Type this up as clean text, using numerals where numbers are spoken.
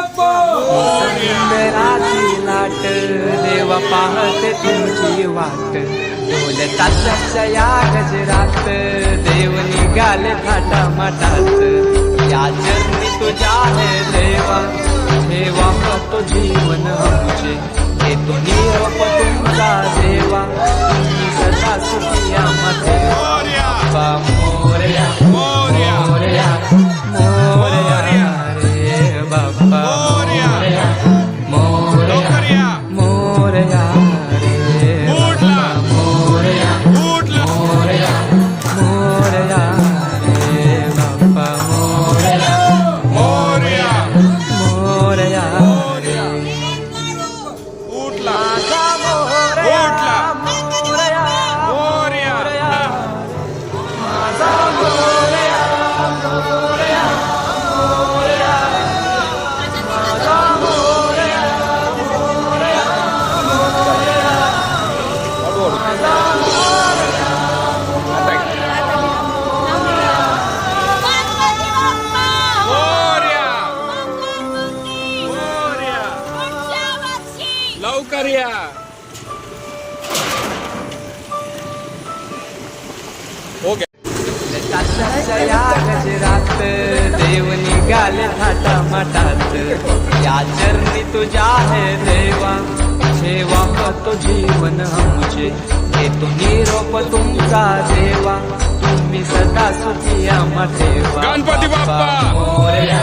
बाप्पा सुंदराची लाट देवा पाहते तुमची वाट ढोल ताशाच्या या गजरात देव निघाले थाटा माटात या चरणी तुझ्या हे देवा ठेवा तो जीवन आमचे हे तो निरोप तुमचा देवा तुम्ही सदा सुखी आम्हा बाप्पा मोरया मोरया मोरया रे बाप्पा मोरया मोरया मोरया रे बाप्पा मोरया मोरया मोरया रे बाप्पा मोरया मोरया उठला मोरया मोरया मोरया माझा मोरया मोरया मोरया माझा मोरया मोरया मोरया माझा लवकर या ओके ताशाच्या गजरात देव निघाले थाटा माटात या चरणी तुझ्या हे देवा ठेवा तो जीवन आमचे हे तो निरोप तुमचा देवा तुम्ही सदा सुखी आम्हा ठेवा गणपती बाप्पा मोरया